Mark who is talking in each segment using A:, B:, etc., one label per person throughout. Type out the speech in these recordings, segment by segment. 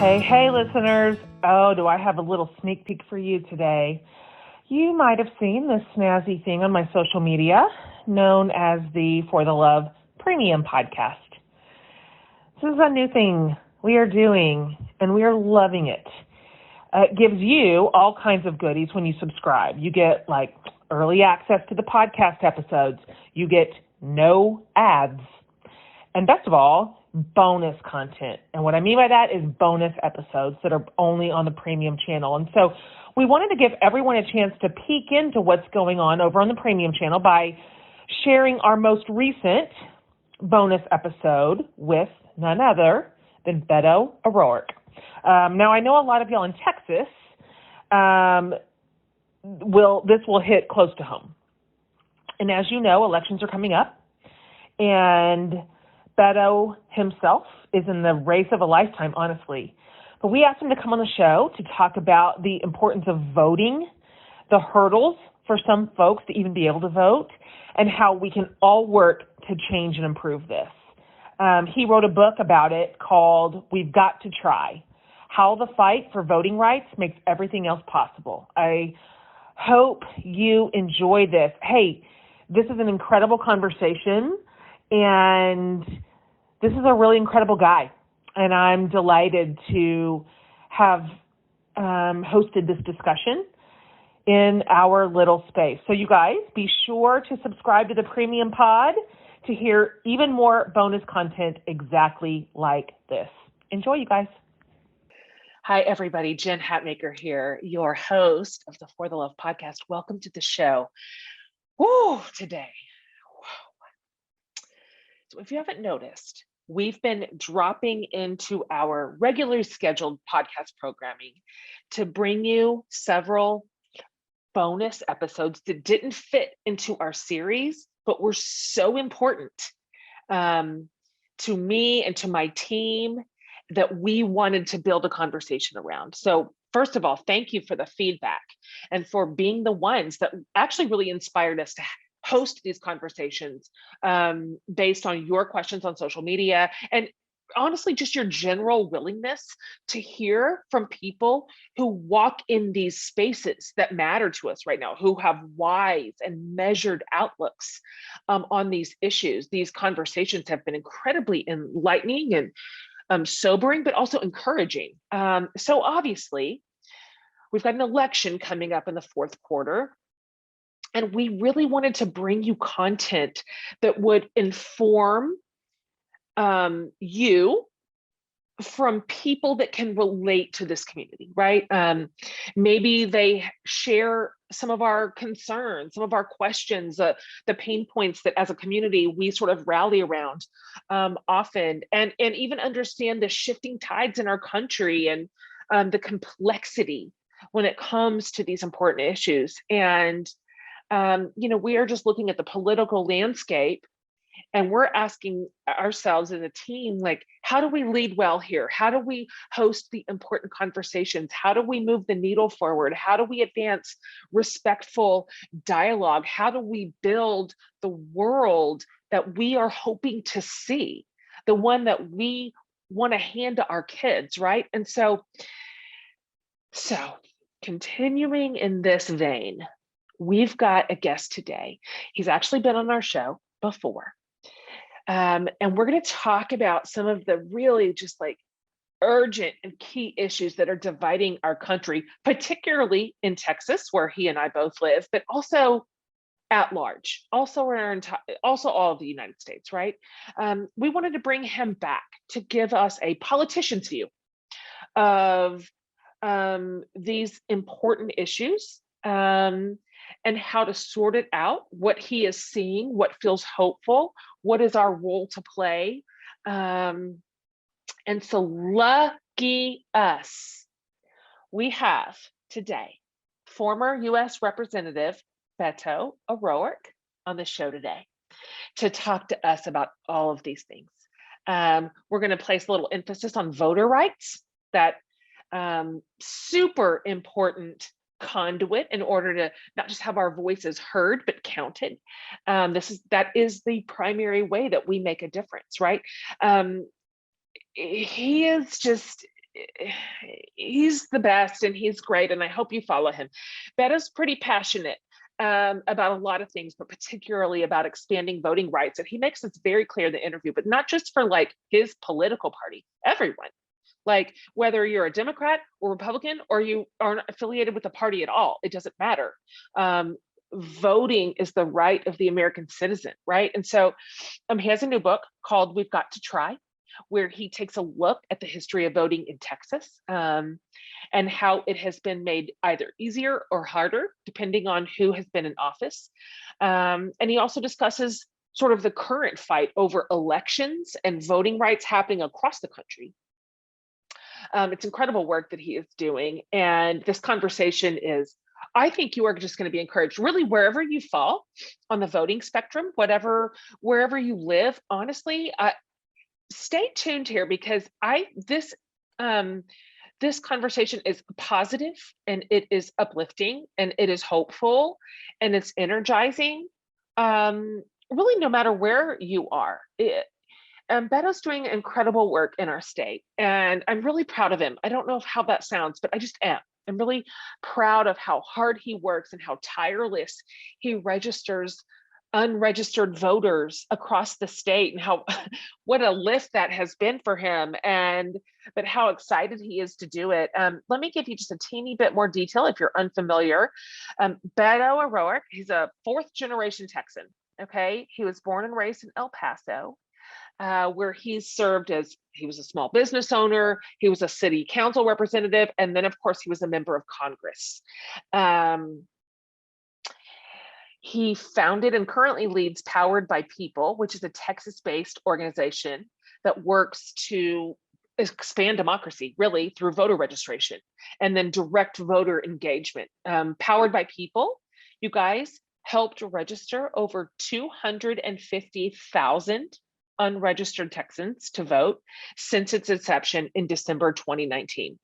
A: Hey, listeners. Oh, do I have a little sneak peek for you today? You might have seen this snazzy thing on my social media known as the For the Love Premium Podcast. This is a new thing we are doing, and we are loving it. It gives you all kinds of goodies when you subscribe. You get like early access to the podcast episodes. You get no ads. And best of all, bonus content. And what I mean by that is bonus episodes that are only on the premium channel. And so we wanted to give everyone a chance to peek into what's going on over on the premium channel by sharing our most recent bonus episode with none other than Beto O'Rourke. Now, I know a lot of y'all in Texas this will hit close to home. And as you know, elections are coming up, and Beto himself is in the race of a lifetime, honestly. But we asked him to come on the show to talk about the importance of voting, the hurdles for some folks to even be able to vote, and how we can all work to change and improve this. He wrote a book about it called We've Got to Try: How the Fight for Voting Rights Makes Everything Else Possible. I hope you enjoy this. Hey, this is an incredible conversation, and this is a really incredible guy, and I'm delighted to have hosted this discussion in our little space. So you guys, be sure to subscribe to the Premium Pod to hear even more bonus content exactly like this. Enjoy, you guys.
B: Hi, everybody. Jen Hatmaker here, your host of the For the Love podcast. Welcome to the show. Today. So if you haven't noticed, we've been dropping into our regularly scheduled podcast programming to bring you several bonus episodes that didn't fit into our series, but were so important to me and to my team that we wanted to build a conversation around. So first of all, thank you for the feedback and for being the ones that actually really inspired us to host these conversations based on your questions on social media, and honestly, just your general willingness to hear from people who walk in these spaces that matter to us right now, who have wise and measured outlooks on these issues. These conversations have been incredibly enlightening and sobering, but also encouraging. So obviously, we've got an election coming up in the fourth quarter. And we really wanted to bring you content that would inform you from people that can relate to this community, right? Maybe they share some of our concerns, some of our questions, the pain points that as a community we sort of rally around often, and even understand the shifting tides in our country and the complexity when it comes to these important issues. And we are just looking at the political landscape, and we're asking ourselves as a team, like, how do we lead well here? How do we host the important conversations? How do we move the needle forward? How do we advance respectful dialogue? How do we build the world that we are hoping to see, the one that we want to hand to our kids, right? And so continuing in this vein, we've got a guest today. He's actually been on our show before. And we're going to talk about some of the really just like urgent and key issues that are dividing our country, particularly in Texas, where he and I both live, but also at large, also all of the United States, right? We wanted to bring him back to give us a politician's view of these important issues, and how to sort it out, what he is seeing, what feels hopeful, what is our role to play. And so lucky us, we have today former U.S. Representative Beto O'Rourke on the show today to talk to us about all of these things. We're going to place a little emphasis on voter rights, that super important conduit in order to not just have our voices heard, but counted. That is the primary way that we make a difference, right? He is just he's the best and he's great, and I hope you follow him. Beto's pretty passionate about a lot of things, but particularly about expanding voting rights. And he makes this very clear in the interview, but not just for like his political party, everyone. Like whether you're a Democrat or Republican or you aren't affiliated with a party at all, it doesn't matter. Voting is the right of the American citizen, right? And so he has a new book called We've Got to Try, where he takes a look at the history of voting in Texas and how it has been made either easier or harder, depending on who has been in office. And he also discusses sort of the current fight over elections and voting rights happening across the country. It's incredible work that he is doing. And this conversation is, I think you are just going to be encouraged, really, wherever you fall on the voting spectrum, wherever you live, honestly, stay tuned here, because this conversation is positive and it is uplifting and it is hopeful and it's energizing. Really, no matter where you are. Beto's doing incredible work in our state, and I'm really proud of him. I don't know how that sounds, but I just am. I'm really proud of how hard he works and how tireless he registers unregistered voters across the state, and how what a lift that has been for him, but how excited he is to do it. Let me give you just a teeny bit more detail if you're unfamiliar. Beto O'Rourke, he's a fourth generation Texan. Okay, he was born and raised in El Paso, where he was a small business owner, he was a city council representative, and then of course he was a member of Congress. He founded and currently leads Powered by People, which is a Texas-based organization that works to expand democracy, really, through voter registration and then direct voter engagement. Powered by People, you guys, helped register over 250,000 unregistered Texans to vote since its inception in December 2019.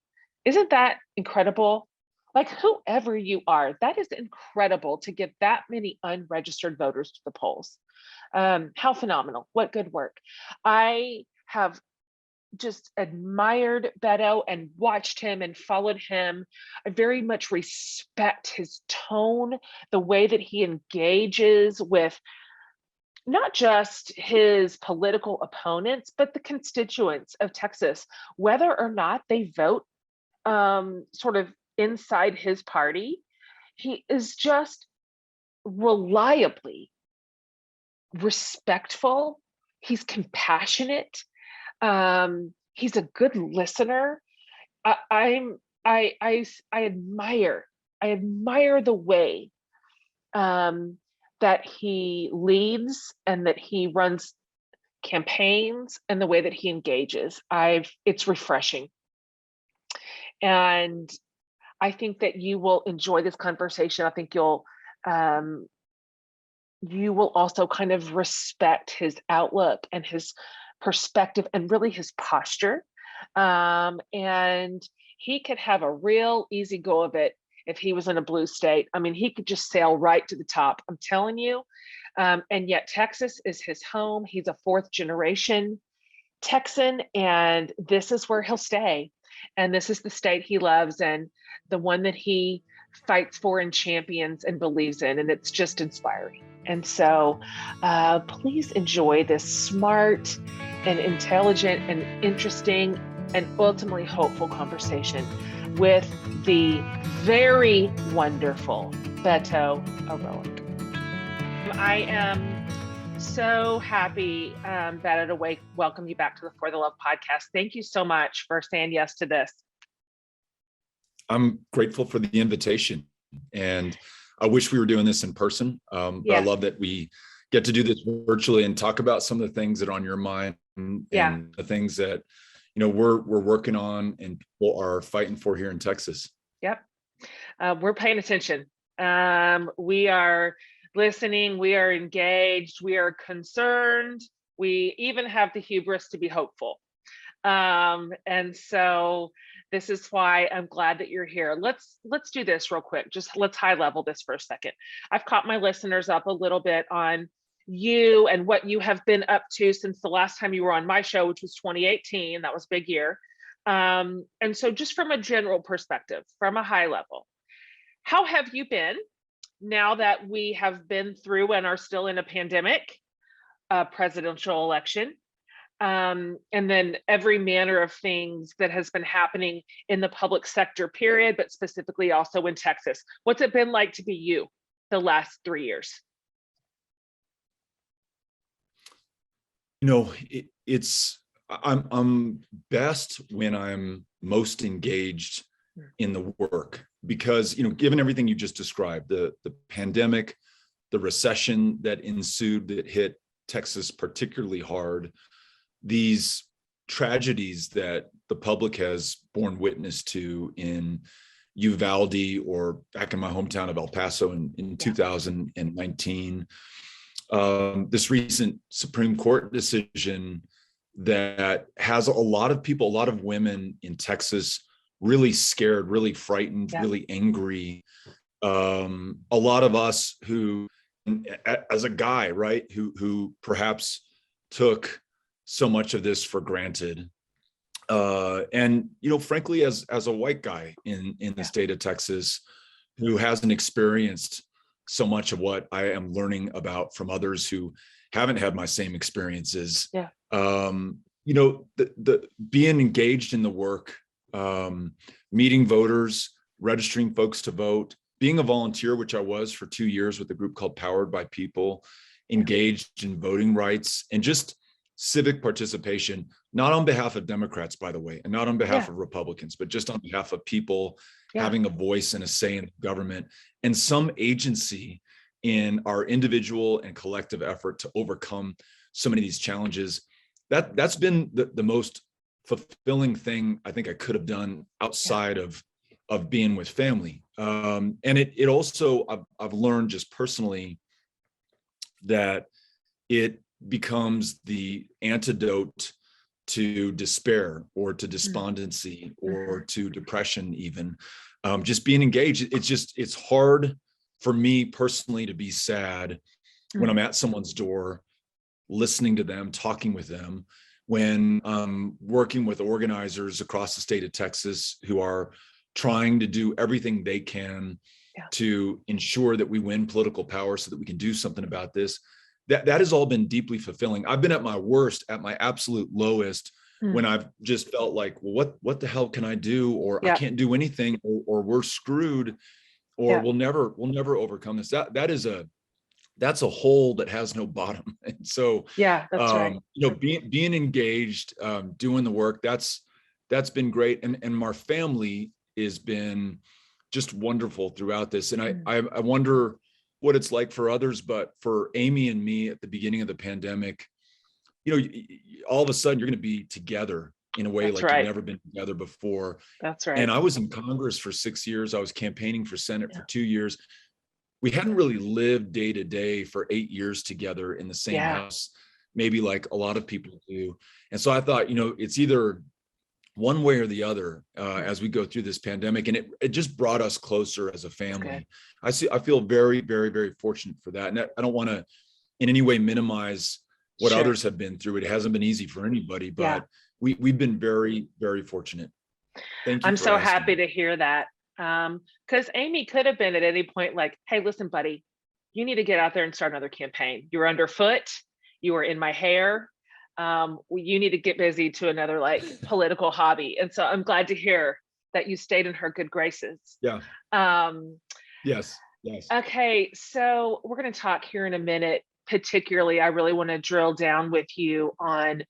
B: Isn't that incredible? Like, whoever you are, that is incredible to get that many unregistered voters to the polls. How phenomenal. What good work. I have just admired Beto and watched him and followed him. I very much respect his tone, the way that he engages with not just his political opponents, but the constituents of Texas, whether or not they vote sort of inside his party. He is just reliably respectful. He's compassionate. He's a good listener. I admire the way that he leads and that he runs campaigns and the way that he engages. It's refreshing. And I think that you will enjoy this conversation. I think you will also kind of respect his outlook and his perspective and really his posture. And he could have a real easy go of it if he was in a blue state. I mean, he could just sail right to the top, I'm telling you. And yet Texas is his home. He's a fourth generation Texan, and this is where he'll stay. And this is the state he loves and the one that he fights for and champions and believes in. And it's just inspiring. And so please enjoy this smart and intelligent and interesting and ultimately hopeful conversation with the very wonderful Beto O'Rourke. I am so happy, Beto, to welcome you back to the For the Love podcast. Thank you so much for saying yes to this.
C: I'm grateful for the invitation, and I wish we were doing this in person. But I love that we get to do this virtually and talk about some of the things that are on your mind and the things that we're working on and people are fighting for here in Texas.
B: Yep, we're paying attention. We are listening. We are engaged. We are concerned. We even have the hubris to be hopeful. And so this is why I'm glad that you're here. Let's do this real quick. Just let's high level this for a second. I've caught my listeners up a little bit on you and what you have been up to since the last time you were on my show, which was 2018. That was a big year. And so just from a general perspective, from a high level, how have you been now that we have been through and are still in a pandemic, presidential election, and then every manner of things that has been happening in the public sector period, but specifically also in Texas? What's it been like to be you the last 3 years?
C: I'm best when I'm most engaged in the work, because given everything you just described, the pandemic, the recession that ensued that hit Texas particularly hard, these tragedies that the public has borne witness to in Uvalde or back in my hometown of El Paso in 2019, this recent Supreme Court decision that has a lot of people, a lot of women in Texas really scared, really frightened, really angry. A lot of us who, as a guy, right, who perhaps took so much of this for granted. And, frankly, as a white guy in the state of Texas who hasn't experienced so much of what I am learning about from others who haven't had my same experiences. The being engaged in the work, meeting voters, registering folks to vote, being a volunteer, which I was for 2 years with a group called Powered by People, engaged in voting rights and just civic participation, not on behalf of Democrats, by the way, and not on behalf of Republicans, but just on behalf of people having a voice and a say in government and some agency in our individual and collective effort to overcome so many of these challenges. That's been the most fulfilling thing I think I could have done outside of being with family. And it also, I've learned just personally that it becomes the antidote to despair or to despondency or to depression even. Just being engaged, it's hard for me personally to be sad when I'm at someone's door, listening to them, talking with them, when I'm working with organizers across the state of Texas who are trying to do everything they can to ensure that we win political power so that we can do something about this. That has all been deeply fulfilling. I've been at my worst, at my absolute lowest, when I've just felt like, well, what the hell can I do? Or I can't do anything, or we're screwed, or we'll never overcome this. That's a hole that has no bottom. And so,
B: that's right.
C: Being engaged, doing the work, that's been great. And our family has been just wonderful throughout this. And I wonder what it's like for others, but for Amy and me at the beginning of the pandemic, all of a sudden you're going to be together in a way you've never been together before.
B: That's right.
C: And I was in Congress for 6 years. I was campaigning for Senate for 2 years. We hadn't really lived day to day for 8 years together in the same house, maybe like a lot of people do. And so I thought, it's either one way or the other as we go through this pandemic. And it just brought us closer as a family. I feel very, very, very fortunate for that. And I don't want to in any way minimize what others have been through. It hasn't been easy for anybody, but we've been very, very fortunate. Thank you.
B: I'm so happy to hear that. Because Amy could have been at any point like, hey, listen, buddy, you need to get out there and start another campaign. You're underfoot. You are in my hair. You need to get busy to another political hobby. And so I'm glad to hear that you stayed in her good graces.
C: Yeah. Yes.
B: Okay. So we're going to talk here in a minute. Particularly, I really want to drill down with you on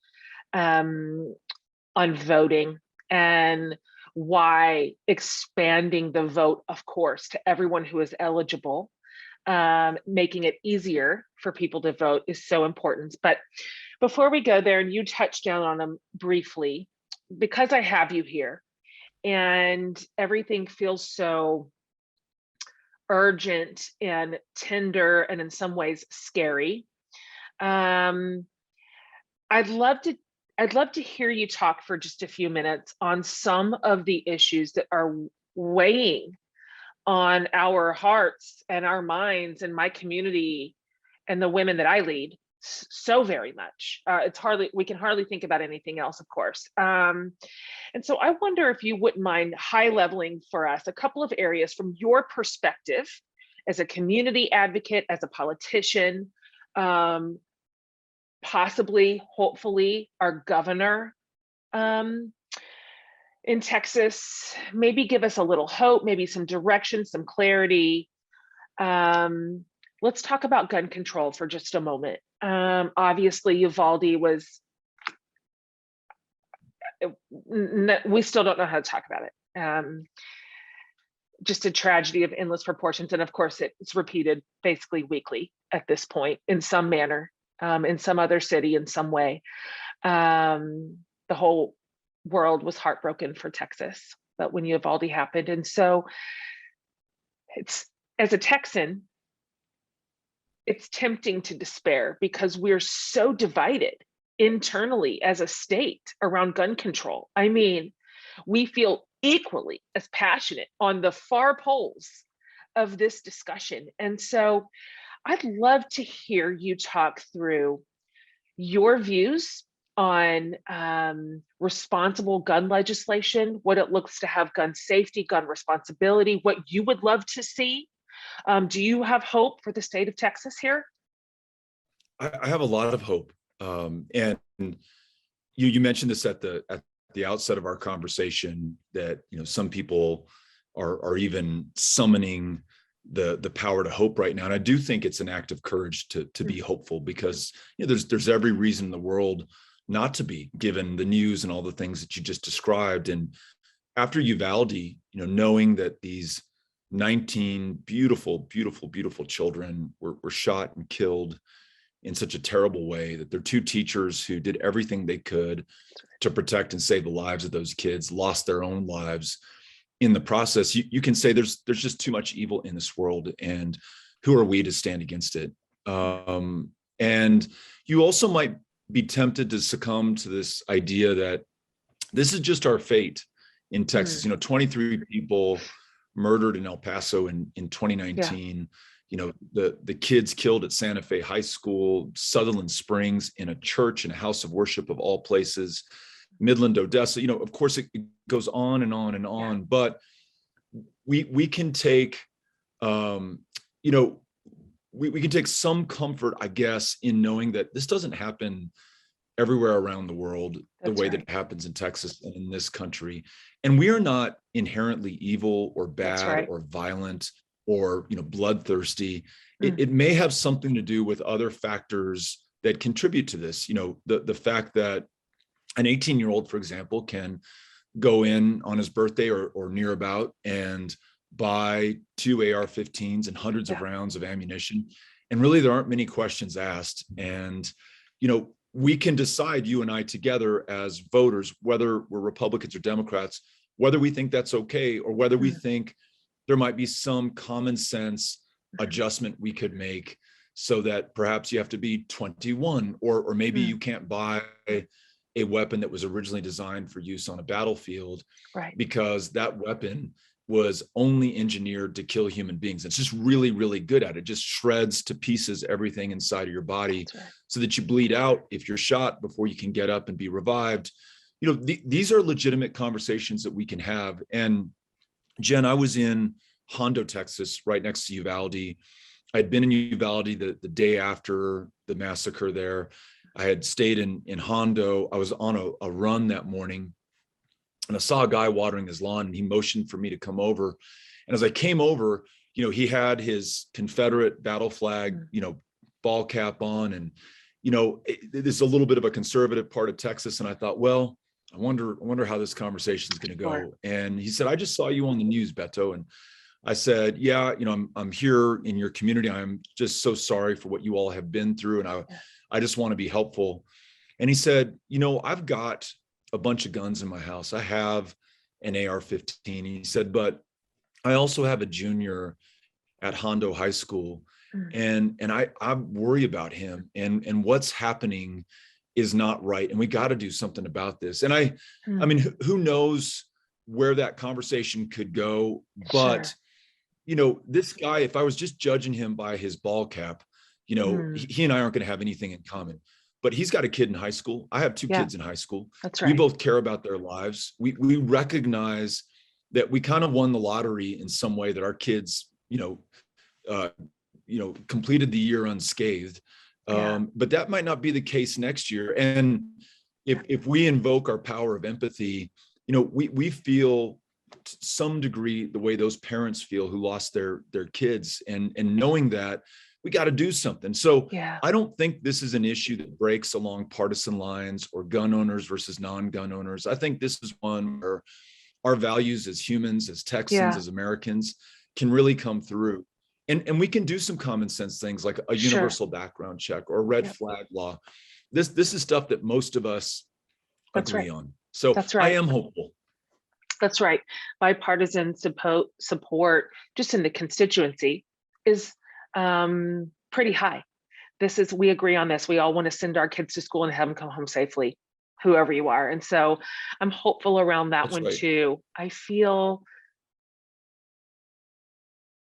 B: voting and why expanding the vote, of course, to everyone who is eligible, making it easier for people to vote is so important. But before we go there, and you touched down on them briefly, because I have you here and everything feels so urgent and tender and in some ways scary. I'd love to hear you talk for just a few minutes on some of the issues that are weighing on our hearts and our minds and my community and the women that I lead so very much. We can hardly think about anything else, of course. And so I wonder if you wouldn't mind high leveling for us a couple of areas from your perspective as a community advocate, as a politician, possibly, hopefully, our governor in Texas. Maybe give us a little hope, maybe some direction, some clarity. Let's talk about gun control for just a moment. Obviously, Uvalde was, we still don't know how to talk about it. Just a tragedy of endless proportions. And of course, it's repeated basically weekly at this point in some manner, in some other city, in some way. The whole world was heartbroken for Texas, but when Uvalde happened. And so as a Texan, it's tempting to despair because we're so divided internally as a state around gun control. I mean, we feel equally as passionate on the far poles of this discussion. And so I'd love to hear you talk through your views on responsible gun legislation, what it looks to have gun safety, gun responsibility, what you would love to see. Do you have hope for the state of Texas here?
C: I have a lot of hope. And you mentioned this at the outset of our conversation that, you know, some people are even summoning the power to hope right now. And I do think it's an act of courage to be hopeful, because, you know, there's every reason in the world not to be, given the news and all the things that you just described. And after Uvalde, you know, knowing that these 19 beautiful, beautiful, beautiful children were shot and killed in such a terrible way, that their two teachers who did everything they could to protect and save the lives of those kids lost their own lives in the process. You can say there's just too much evil in this world, and who are we to stand against it? And you also might be tempted to succumb to this idea that this is just our fate in Texas. You know, 23 people murdered in El Paso in 2019. Yeah. You know, the kids killed at Santa Fe High School, Sutherland Springs, in a church and a house of worship of all places, Midland, Odessa. You know, of course, it goes on and on and on. Yeah. But we can take, you know, we can take some comfort, I guess, in knowing that this doesn't happen everywhere around the world the way that it happens in Texas and in this country. And we are not inherently evil or bad or violent or, you know, bloodthirsty. It may have something to do with other factors that contribute to this. You know, the fact that an 18-year-old, for example, can go in on his birthday or near about and buy 2 AR-15s and hundreds of rounds of ammunition. And really, there aren't many questions asked. And, you know, we can decide, you and I together as voters, whether we're Republicans or Democrats, whether we think that's okay, or whether we think there might be some common sense adjustment we could make, so that perhaps you have to be 21, or maybe you can't buy a weapon that was originally designed for use on a battlefield, because that weapon was only engineered to kill human beings. It's just really, really good at it. Just shreds to pieces everything inside of your body, so that you bleed out if you're shot before you can get up and be revived. You know, these are legitimate conversations that we can have. And Jen, I was in Hondo, Texas, right next to Uvalde. I'd been in Uvalde the day after the massacre there. I had stayed in Hondo. I was on a run that morning, and I saw a guy watering his lawn, and he motioned for me to come over. And as I came over, you know, he had his Confederate battle flag, you know, ball cap on. And, you know, this is a little bit of a conservative part of Texas. And I thought, well, I wonder how this conversation is going to go. And he said, I just saw you on the news, Beto. And I said, yeah, you know, I'm here in your community. I'm just so sorry for what you all have been through. And I just want to be helpful. And he said, you know, I've got a bunch of guns in my house. I have an AR-15. He said, but I also have a junior at Hondo High School. And I worry about him, and what's happening is not right. And we got to do something about this. And I mean, who knows where that conversation could go, but you know, this guy, if I was just judging him by his ball cap, he and I aren't going to have anything in common, but he's got a kid in high school. I have two kids in high school.
B: That's right.
C: We both care about their lives. We recognize that we kind of won the lottery in some way, that our kids, completed the year unscathed. But that might not be the case next year. And if we invoke our power of empathy, we feel to some degree the way those parents feel who lost their kids, and knowing that we got to do something. So I don't think this is an issue that breaks along partisan lines or gun owners versus non-gun owners. I think this is one where our values as humans, as Texans, as Americans can really come through. And we can do some common sense things like a universal background check or a red flag law. This is stuff that most of us agree on. So I am hopeful.
B: That's right. Bipartisan support just in the constituency is pretty high. We agree on this. We all want to send our kids to school and have them come home safely, whoever you are. And so I'm hopeful around that too. I feel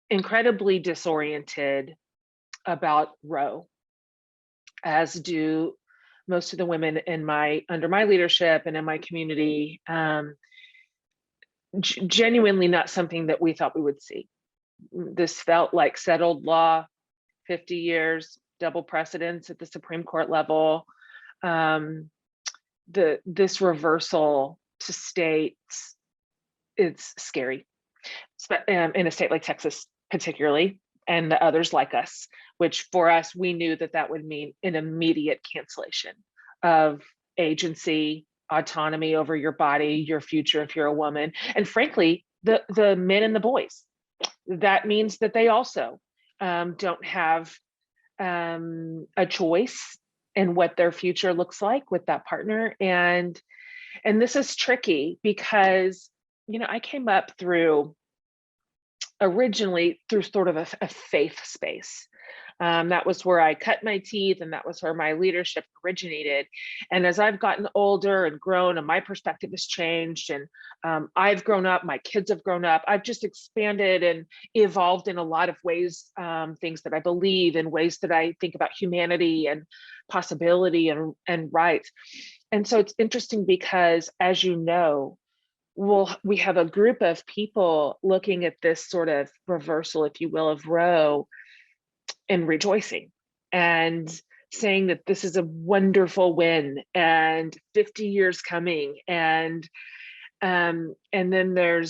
B: incredibly disoriented about Roe, as do most of the women under my leadership and in my community. Genuinely not something that we thought we would see. This felt like settled law, 50 years, double precedence at the Supreme Court level. This reversal to states, it's scary, in a state like Texas particularly, and the others like us, which for us, we knew that would mean an immediate cancellation of agency, autonomy over your body, your future if you're a woman, and frankly, the men and the boys. That means that they also don't have a choice in what their future looks like with that partner. And this is tricky because, I came up originally through sort of a faith space. That was where I cut my teeth, and that was where my leadership originated. And as I've gotten older and grown, and my perspective has changed, and I've grown up, my kids have grown up, I've just expanded and evolved in a lot of ways, things that I believe in, ways that I think about humanity and possibility and rights. And so it's interesting because, as you know, we have a group of people looking at this sort of reversal, if you will, of Roe, and rejoicing and saying that this is a wonderful win and 50 years coming. And then there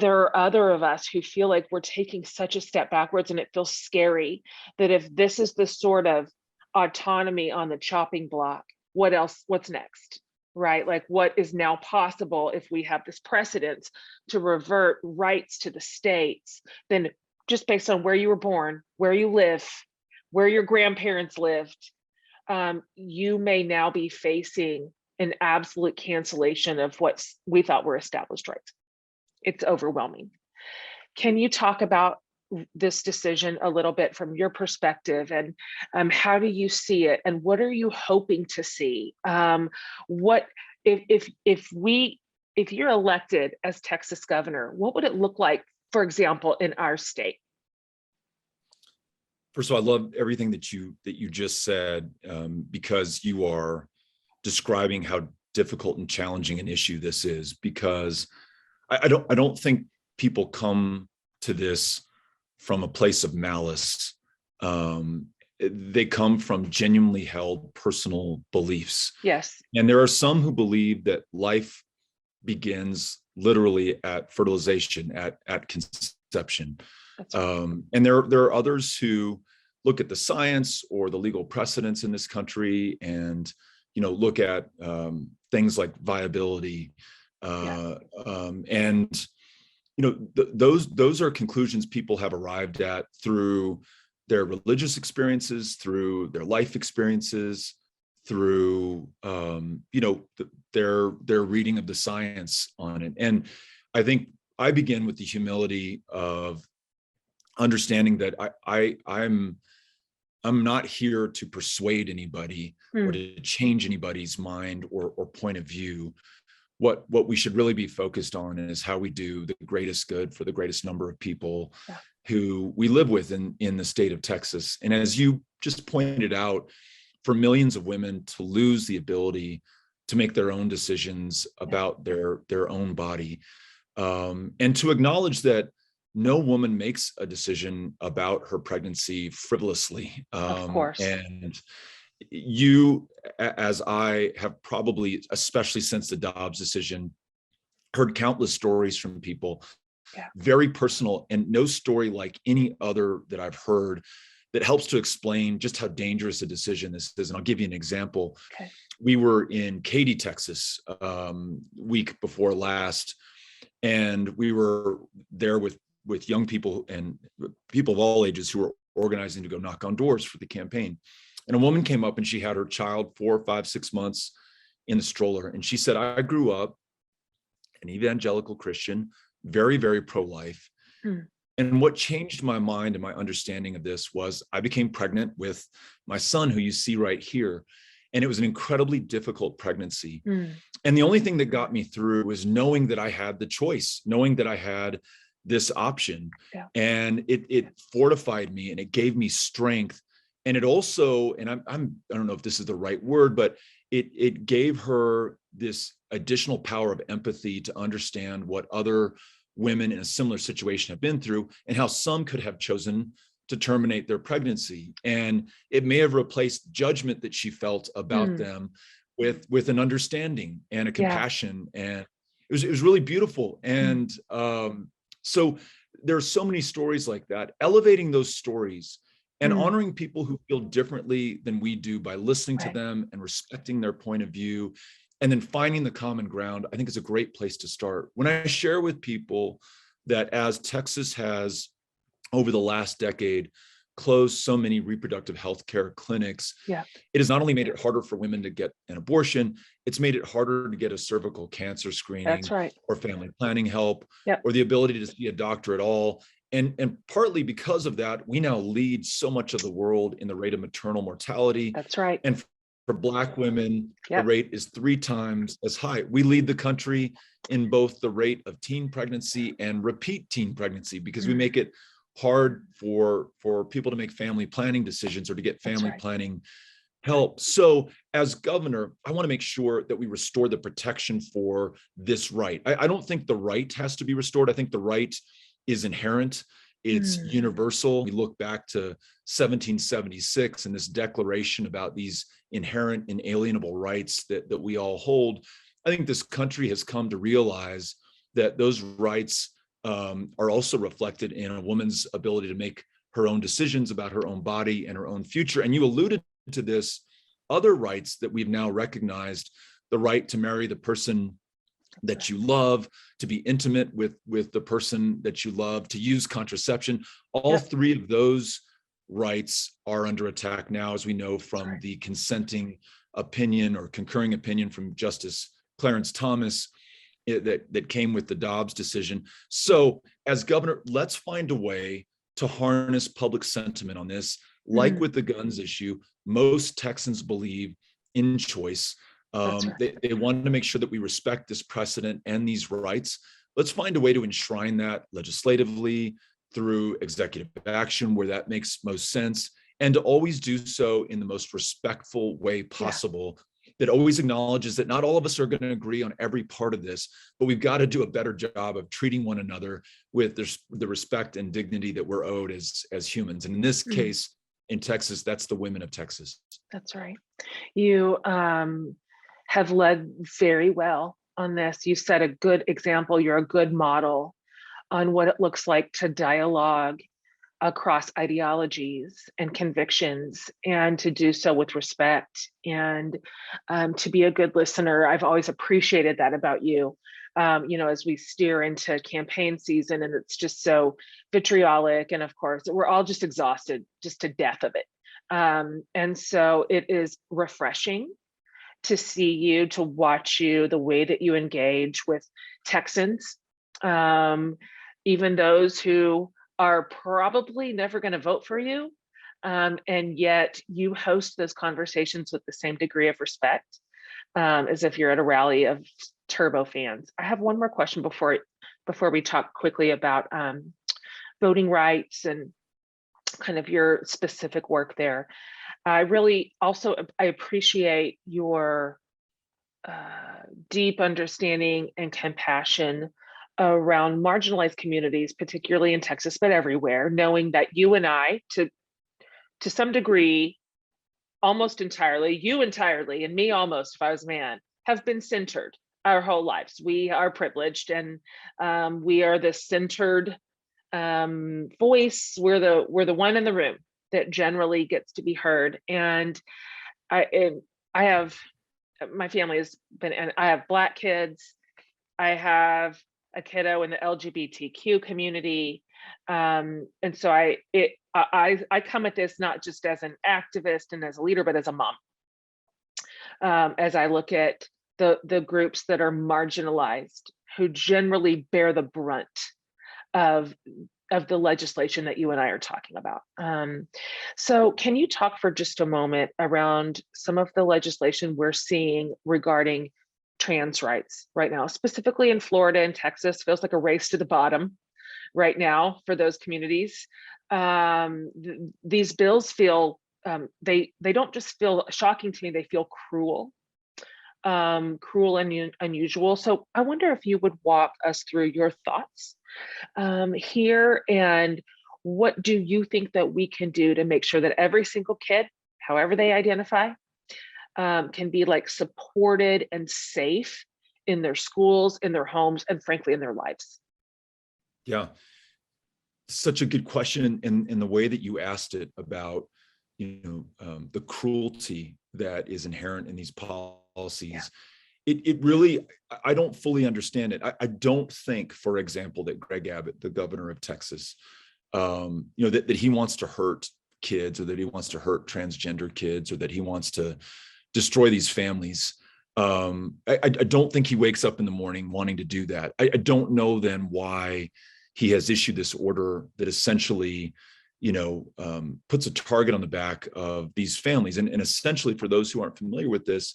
B: are other of us who feel like we're taking such a step backwards, and it feels scary that if this is the sort of autonomy on the chopping block, what's next? Right? Like, what is now possible if we have this precedent to revert rights to the states? Then just based on where you were born, where you live, where your grandparents lived, you may now be facing an absolute cancellation of what we thought were established rights. It's overwhelming. Can you talk about this decision a little bit from your perspective, and how do you see it, and what are you hoping to see? What if you're elected as Texas governor, what would it look like, for example, in our state?
C: First of all, I love everything that you just said, because you are describing how difficult and challenging an issue this is. Because I don't think people come to this from a place of malice. They come from genuinely held personal beliefs.
B: Yes.
C: And there are some who believe that life begins literally at fertilization, at conception. Right. And there are others who look at the science or the legal precedents in this country and, look at things like viability. And, those are conclusions people have arrived at through their religious experiences, through their life experiences, through, their reading of the science on it. And I think I begin with the humility of understanding that I'm not here to persuade anybody or to change anybody's mind or point of view. What we should really be focused on is how we do the greatest good for the greatest number of people. who we live with in the state of Texas. And as you just pointed out, for millions of women to lose the ability to make their own decisions about their own body, and to acknowledge that no woman makes a decision about her pregnancy frivolously.
B: Of course.
C: And you, as I have probably, especially since the Dobbs decision, heard countless stories from people, very personal, and no story like any other that I've heard that helps to explain just how dangerous a decision this is. And I'll give you an example.
B: Okay.
C: We were in Katy, Texas, week before last, and we were there with young people and people of all ages who were organizing to go knock on doors for the campaign. And a woman came up and she had her child 4, 5, 6 months in the stroller. And she said, I grew up an evangelical Christian, very, very pro-life. And what changed my mind and my understanding of this was I became pregnant with my son, who you see right here. And it was an incredibly difficult pregnancy. And the only thing that got me through was knowing that I had the choice, knowing that I had this option. And it fortified me and it gave me strength. And it also, and I don't know if this is the right word, but it gave her this additional power of empathy to understand what other women in a similar situation have been through and how some could have chosen to terminate their pregnancy. And it may have replaced judgment that she felt about them with an understanding and a compassion. And it was really beautiful. And so there's so many stories like that, elevating those stories and honoring people who feel differently than we do by listening to them and respecting their point of view, and then finding the common ground, I think is a great place to start. When I share with people that as Texas has, over the last decade, closed so many reproductive health care clinics, it has not only made it harder for women to get an abortion, it's made it harder to get a cervical cancer screening or family planning help or the ability to see a doctor at all. And partly because of that, we now lead so much of the world in the rate of maternal mortality. And for Black women, the rate is 3 times as high. We lead the country in both the rate of teen pregnancy and repeat teen pregnancy because we make it hard for people to make family planning decisions or to get family planning help. So as governor, I want to make sure that we restore the protection for this right. I don't think the right has to be restored. I think the right is inherent. It's universal. We look back to 1776 and this declaration about these inherent inalienable rights that we all hold. I think this country has come to realize that those rights are also reflected in a woman's ability to make her own decisions about her own body and her own future. And you alluded to this, other rights that we've now recognized, the right to marry the person that you love, to be intimate with the person that you love, to use contraception. All 3 of those rights are under attack now, as we know from the consenting opinion or concurring opinion from Justice Clarence Thomas that came with the Dobbs decision. So as governor, let's find a way to harness public sentiment on this. Like with the guns issue, most Texans believe in choice. They want to make sure that we respect this precedent and these rights. Let's find a way to enshrine that legislatively through executive action where that makes most sense, and to always do so in the most respectful way possible. That always acknowledges that not all of us are going to agree on every part of this, but we've got to do a better job of treating one another with the respect and dignity that we're owed as humans. And in this case, in Texas, that's the women of Texas.
B: That's right. You have led very well on this. You set a good example. You're a good model on what it looks like to dialogue across ideologies and convictions, and to do so with respect, and to be a good listener. I've always appreciated that about you. As we steer into campaign season and it's just so vitriolic, and of course we're all just exhausted just to death of it. And so it is refreshing to see you, to watch you, the way that you engage with Texans, even those who are probably never going to vote for you. And yet you host those conversations with the same degree of respect as if you're at a rally of Turbo fans. I have one more question before we talk quickly about voting rights and kind of your specific work there. I really also, I appreciate your deep understanding and compassion around marginalized communities, particularly in Texas, but everywhere, knowing that you and I, to some degree, almost entirely, you entirely, and me almost, if I was a man, have been centered our whole lives. We are privileged, and we are the centered voice. We're the one in the room that generally gets to be heard. And I have, my family has been, and I have Black kids. I have a kiddo in the LGBTQ community. And so I come at this not just as an activist and as a leader, but as a mom. As I look at the groups that are marginalized, who generally bear the brunt of the legislation that you and I are talking about. So can you talk for just a moment around some of the legislation we're seeing regarding trans rights right now, specifically in Florida and Texas? Feels like a race to the bottom right now for those communities. These bills feel, they don't just feel shocking to me, they feel cruel. Cruel and unusual. So I wonder if you would walk us through your thoughts here, and what do you think that we can do to make sure that every single kid, however they identify, can be like supported and safe in their schools, in their homes, and frankly, in their lives?
C: Yeah, such a good question. In the way that you asked it about, the cruelty that is inherent in these policies.
B: Yeah.
C: It really, I don't fully understand it. I don't think, for example, that Greg Abbott, the governor of Texas, that he wants to hurt kids, or that he wants to hurt transgender kids, or that he wants to destroy these families. I don't think he wakes up in the morning wanting to do that. I don't know then why he has issued this order that essentially, puts a target on the back of these families. And essentially, for those who aren't familiar with this,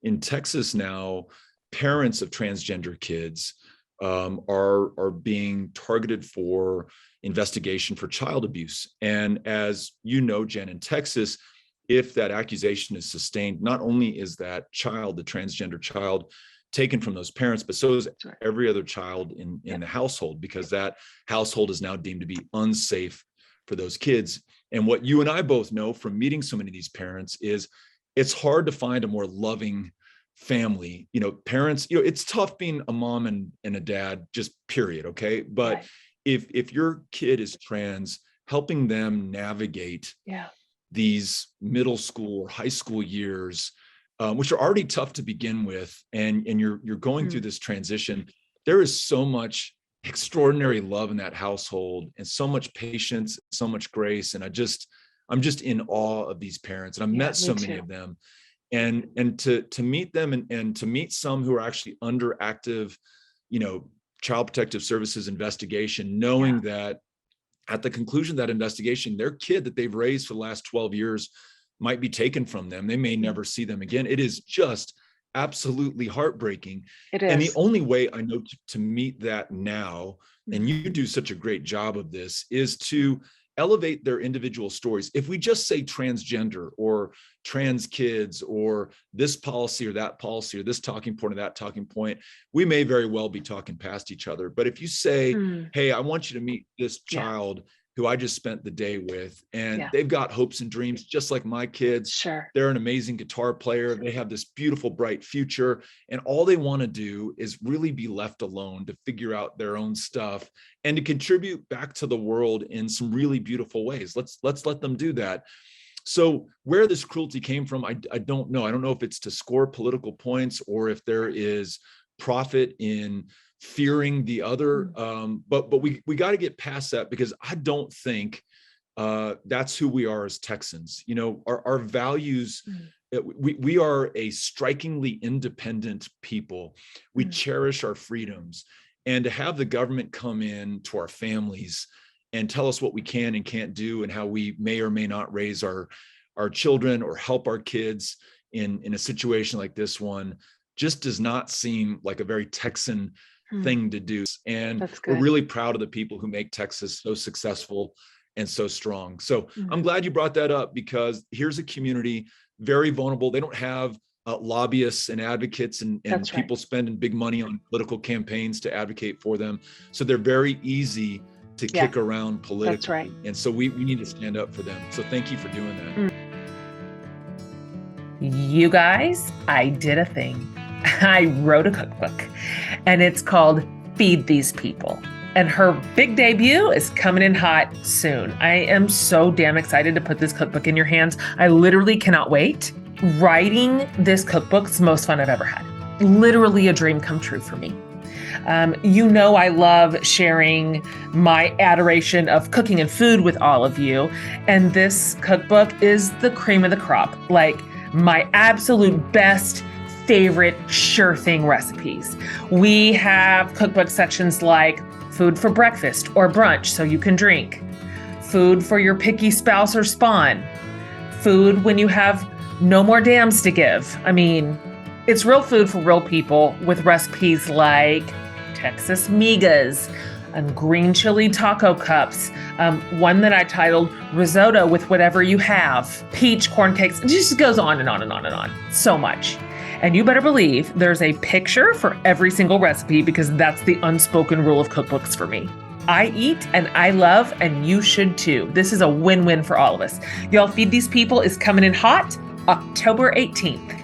C: in Texas now, parents of transgender kids are being targeted for investigation for child abuse. And as you know, Jen, in Texas, if that accusation is sustained, not only is that child, the transgender child, taken from those parents, but so is every other child in the household, because that household is now deemed to be unsafe for those kids. And what you and I both know from meeting so many of these parents is it's hard to find a more loving family. Parents, it's tough being a mom and a dad, just period. Okay. But
B: Right.
C: if your kid is trans, helping them navigate these middle school or high school years, which are already tough to begin with, and you're going through this transition, there is so much extraordinary love in that household, and so much patience, so much grace. And I'm just in awe of these parents. And I've met so many of them, and to meet them, and to meet some who are actually under active, Child Protective Services investigation, knowing that at the conclusion of that investigation, their kid that they've raised for the last 12 years might be taken from them. They may never see them again. It is just absolutely heartbreaking.
B: It is.
C: And the only way I know to meet that now, and you do such a great job of this, is to elevate their individual stories. If we just say transgender or trans kids or this policy or that policy or this talking point or that talking point, we may very well be talking past each other. But if you say, hey, I want you to meet this child who I just spent the day with, and they've got hopes and dreams just like my kids.
B: Sure.
C: They're an amazing guitar player. They have this beautiful, bright future. And all they want to do is really be left alone to figure out their own stuff and to contribute back to the world in some really beautiful ways. Let's let them do that. So where this cruelty came from, I don't know. I don't know if it's to score political points or if there is profit in fearing the other, but we got to get past that, because I don't think that's who we are as Texans. Our values, we are a strikingly independent people. We cherish our freedoms, and to have the government come in to our families and tell us what we can and can't do, and how we may or may not raise our children or help our kids in a situation like this one, just does not seem like a very Texan thing to do. And we're really proud of the people who make Texas so successful and so strong. So I'm glad you brought that up, because here's a community very vulnerable. They don't have lobbyists and advocates and people spending big money on political campaigns to advocate for them. So they're very easy to kick around politically.
B: That's right.
C: And so we need to stand up for them. So thank you for doing that.
A: You guys, I did a thing. I wrote a cookbook, and it's called Feed These People. And her big debut is coming in hot soon. I am so damn excited to put this cookbook in your hands. I literally cannot wait. Writing this cookbook's the most fun I've ever had. Literally a dream come true for me. You know, I love sharing my adoration of cooking and food with all of you. And this cookbook is the cream of the crop. Like, my absolute best, favorite, sure thing recipes. We have cookbook sections like food for breakfast or brunch so you can drink, food for your picky spouse or spawn, food when you have no more dams to give. I mean, it's real food for real people, with recipes like Texas migas and green chili taco cups. One that I titled risotto with whatever you have, peach corn cakes. It just goes on and on and on and on. So much. And you better believe there's a picture for every single recipe, because that's the unspoken rule of cookbooks for me. I eat and I love, and you should too. This is a win-win for all of us. Y'all, Feed These People is coming in hot October 18th.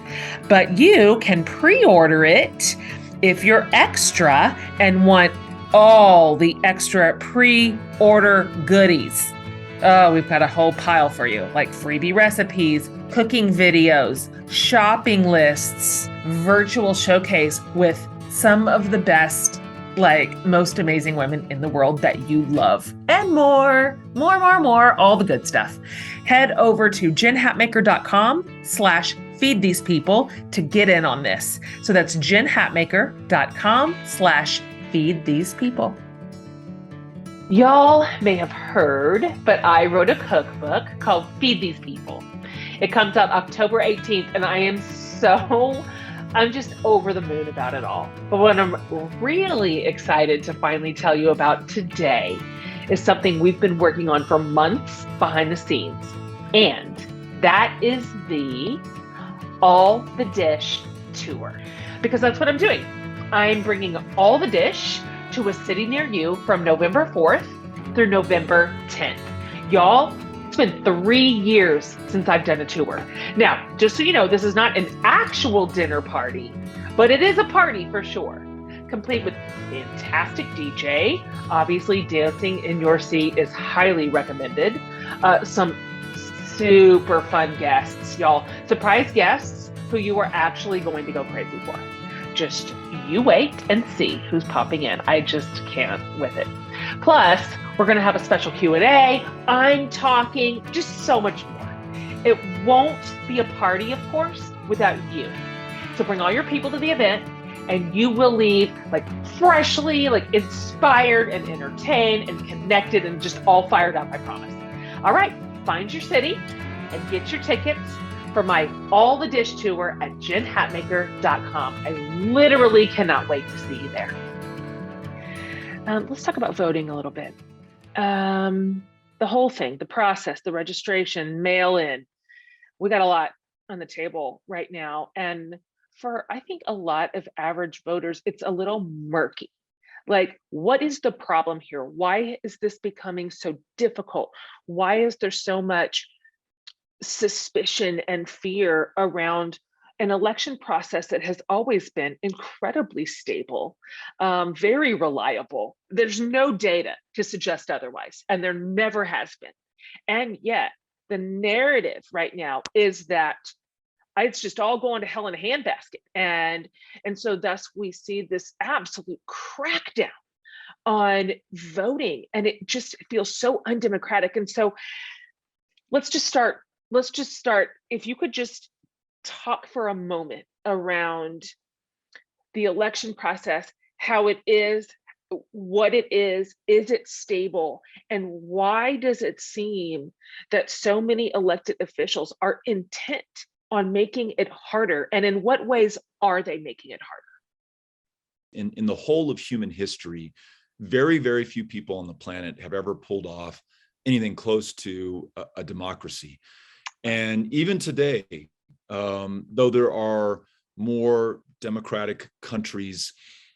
A: But you can pre-order it if you're extra and want all the extra pre-order goodies. Oh, we've got a whole pile for you, like freebie recipes, cooking videos, shopping lists, virtual showcase with some of the best, like, most amazing women in the world that you love, and more, all the good stuff. Head over to jenhatmaker.com/feed these people to get in on this. So that's jenhatmaker.com/feed these people.
B: Y'all may have heard, but I wrote a cookbook called Feed These People. It comes out October 18th, and I'm just over the moon about it all. But what I'm really excited to finally tell you about today is something we've been working on for months behind the scenes. And that is the All the Dish tour. Because that's what I'm doing. I'm bringing All the Dish to a city near you from November 4th through November 10th. Y'all, it's been 3 years since I've done a tour. Now, just so you know, this is not an actual dinner party, but it is a party for sure. Complete with fantastic DJ. Obviously, dancing in your seat is highly recommended. Some super fun guests, y'all. Surprise guests who you are actually going to go crazy for. Just you wait and see who's popping in. I just can't with it. Plus, we're going to have a special Q&A. I'm talking just so much more. It won't be a party, of course, without you. So bring all your people to the event, and you will leave like freshly, like inspired and entertained and connected and just all fired up, I promise. All right, find your city and get your tickets for my All the Dish tour at jenhatmaker.com. I literally cannot wait to see you there. Let's talk about voting a little bit. The whole thing, the process, the registration, mail in. We got a lot on the table right now. And for, I think, a lot of average voters, it's a little murky. Like, what is the problem here? Why is this becoming so difficult? Why is there so much suspicion and fear around an election process that has always been incredibly stable, very reliable? There's no data to suggest otherwise, and there never has been. And yet the narrative right now is that it's just all going to hell in a handbasket. And so thus we see this absolute crackdown on voting, and it just feels so undemocratic. And so let's just start. If you could just talk for a moment around the election process, how it is, what it is it stable, and why does it seem that so many elected officials are intent on making it harder? And in what ways are they making it harder?
C: In the whole of human history, very, very few people on the planet have ever pulled off anything close to a democracy. And even today, though there are more democratic countries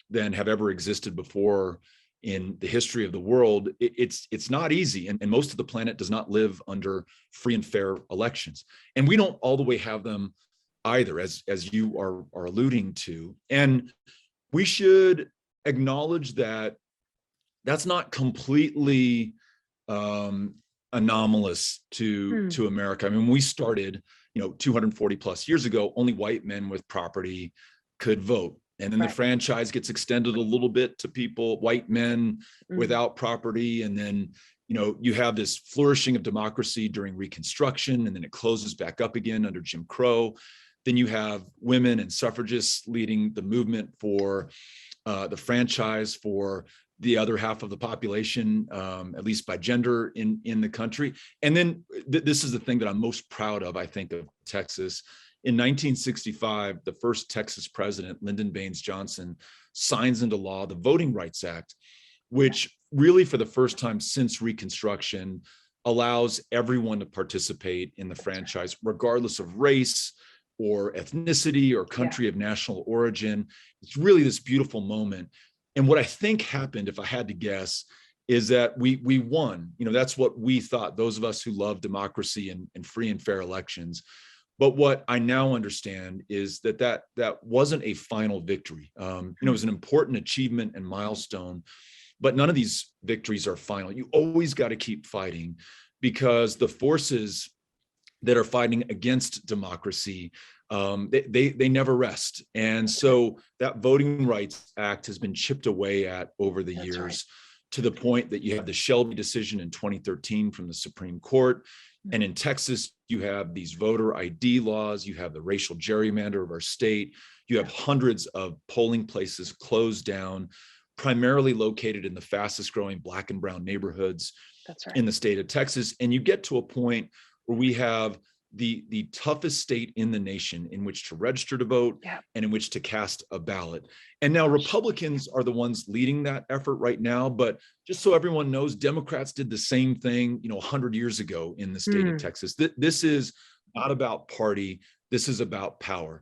C: than have ever existed before in the history of the world, it's not easy. And most of the planet does not live under free and fair elections. And we don't all the way have them either, as you are alluding to. And we should acknowledge that that's not completely anomalous to America. I mean, when we started, 240 plus years ago, only white men with property could vote. And then the franchise gets extended a little bit to people, white men without property. And then, you have this flourishing of democracy during Reconstruction, and then it closes back up again under Jim Crow. Then you have women and suffragists leading the movement for the franchise for the other half of the population, at least by gender in the country. And then this is the thing that I'm most proud of, I think, of Texas. In 1965, the first Texas president, Lyndon Baines Johnson, signs into law the Voting Rights Act, which really for the first time since Reconstruction allows everyone to participate in the franchise, regardless of race or ethnicity or country of national origin. It's really this beautiful moment. And what I think happened, if I had to guess, is that we won. That's what we thought, those of us who love democracy and free and fair elections. But what I now understand is that wasn't a final victory. It was an important achievement and milestone, but none of these victories are final. You always got to keep fighting, because the forces that are fighting against democracy, they never rest. And so that Voting Rights Act has been chipped away at over the years, to the point that you have the Shelby decision in 2013 from the Supreme Court. And in Texas, you have these voter ID laws, you have the racial gerrymander of our state, you have hundreds of polling places closed down, primarily located in the fastest growing Black and brown neighborhoods in the state of Texas. And you get to a point where we have the toughest state in the nation in which to register to vote and in which to cast a ballot. And now Republicans are the ones leading that effort right now, but just so everyone knows, Democrats did the same thing, 100 years ago in the state of Texas. This is not about party, this is about power.